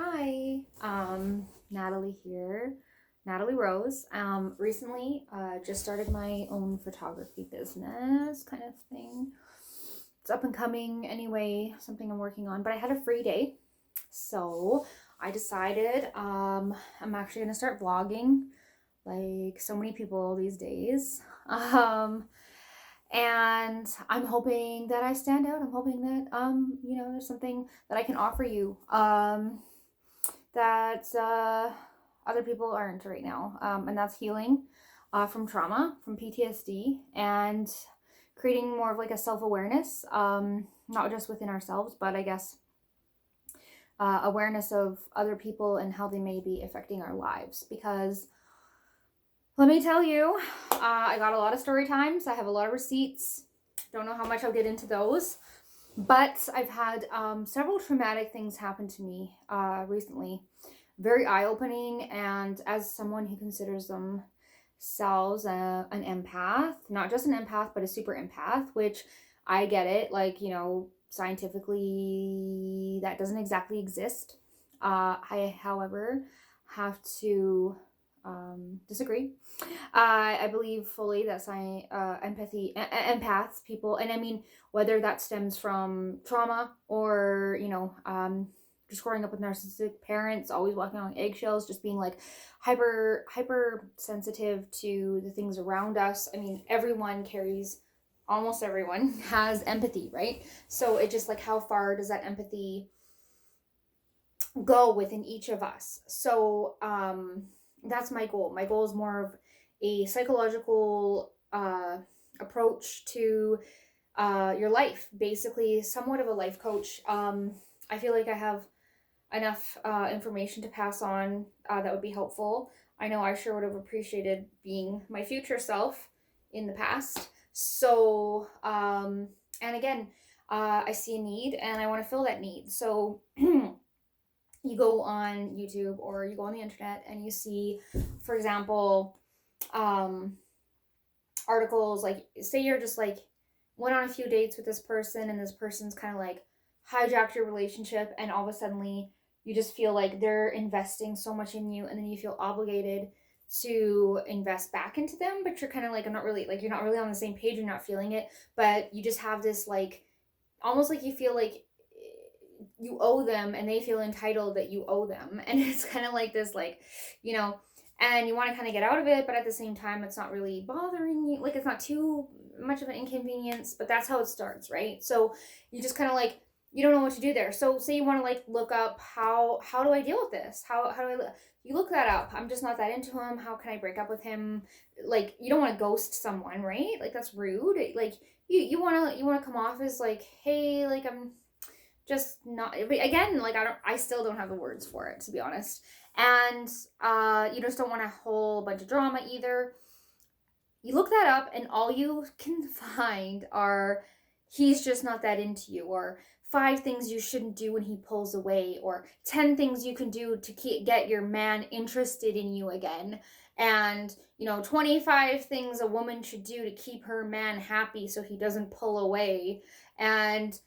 Hi, Natalie here, Natalie Rose. Recently, just started my own photography business kind of thing. It's up and coming anyway, something I'm working on, but I had a free day. So I decided, I'm actually gonna start vlogging like so many people these days. And I'm hoping that I stand out. I'm hoping that, there's something that I can offer you. That other people aren't right now, and that's healing from trauma, from PTSD, and creating more of like a self awareness, not just within ourselves, but I guess awareness of other people and how they may be affecting our lives. Because let me tell you, I got a lot of story times, I have a lot of receipts. Don't know how much I'll get into those. But I've had several traumatic things happen to me recently. Very eye-opening, and as someone who considers themselves an empath, not just an empath, but a super empath, which I get it, like, scientifically that doesn't exactly exist. I, however, have to disagree. I believe fully that empathy, empaths, people, and I mean, whether that stems from trauma or, just growing up with narcissistic parents, always walking on eggshells, just being like hyper sensitive to the things around us. I mean, almost everyone has empathy, right? So it just like, how far does that empathy go within each of us? So, that's my goal. My goal is more of a psychological approach to your life, basically, somewhat of a life coach. I feel like I have enough information to pass on that would be helpful. I know I sure would have appreciated being my future self in the past. So, and again, I see a need and I want to fill that need. So, you go on YouTube or you go on the internet and you see, for example, um, articles like, say you're just like went on a few dates with this person and this person's kind of like hijacked your relationship, and all of a sudden you just feel like they're investing so much in you, and then you feel obligated to invest back into them, but you're kind of like, you're not really on the same page, you're not feeling it, but you just have this like, almost like you feel like you owe them and they feel entitled that you owe them, and it's kind of like this, like, and you want to kind of get out of it, but at the same time it's not really bothering you, like it's not too much of an inconvenience, but that's how it starts, right? So you just kind of like, you don't know what to do there. So say you want to like look up how do I deal with this, how do you look that up. I'm just not that into him, how can I break up with him? Like, you don't want to ghost someone, right? Like, that's rude. Like, you want to come off as like, hey, like, I'm just not, but again, like, I still don't have the words for it, to be honest. And you just don't want a whole bunch of drama either. You look that up and all you can find are, he's just not that into you, or 5 things you shouldn't do when he pulls away, or 10 things you can do to get your man interested in you again, and 25 things a woman should do to keep her man happy so he doesn't pull away, and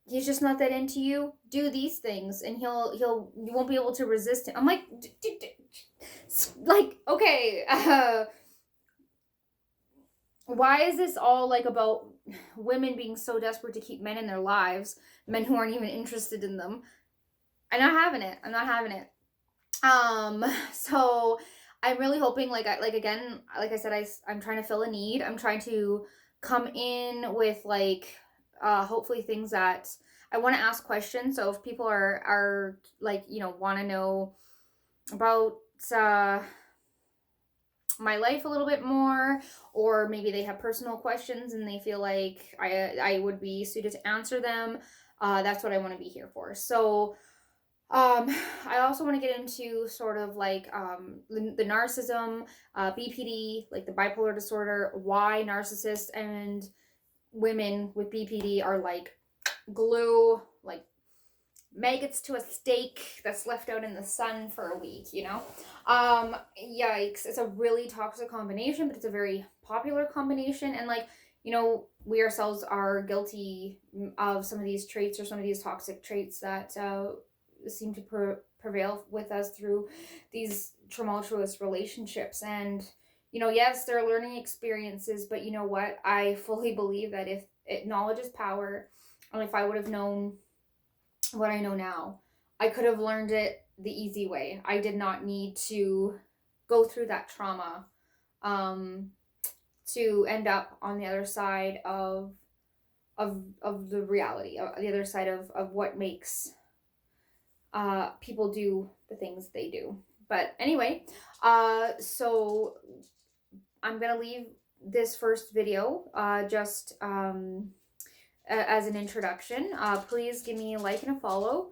he's just not that into you. Do these things and you won't be able to resist him. I'm like, like, okay, why is this all like about women being so desperate to keep men in their lives, men who aren't even interested in them? I'm not having it. So I'm really hoping, again, like I said, I'm trying to fill a need. I'm trying to come in with like, hopefully things that I want to ask questions. So if people are like, want to know about my life a little bit more, or maybe they have personal questions and they feel like I would be suited to answer them, that's what I want to be here for. So I also want to get into sort of like the narcissism, BPD, like the bipolar disorder, why narcissists and women with BPD are like glue, like maggots to a steak that's left out in the sun for a week, Yikes. It's a really toxic combination, but it's a very popular combination. And like, we ourselves are guilty of some of these traits, or some of these toxic traits that seem to prevail with us through these tumultuous relationships. And yes, there are learning experiences, but you know what? I fully believe that if knowledge is power, and if I would have known what I know now, I could have learned it the easy way. I did not need to go through that trauma um, to end up on the other side of the reality, the other side of what makes people do the things they do. But anyway, so I'm gonna leave this first video just as an introduction. Please give me a like and a follow,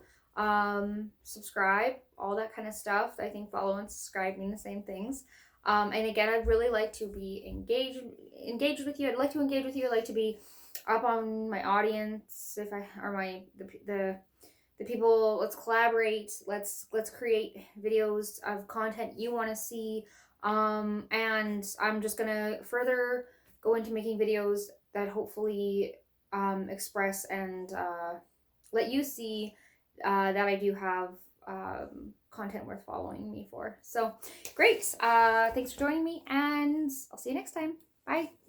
subscribe, all that kind of stuff. I think follow and subscribe mean the same things. And again, I'd really like to be engaged with you. I'd like to engage with you. I'd like to be up on my audience, if I or my the people. Let's collaborate. Let's create videos of content you want to see. And I'm just gonna further go into making videos that hopefully express and let you see that I do have content worth following me for. So great. Thanks for joining me, and I'll see you next time. Bye.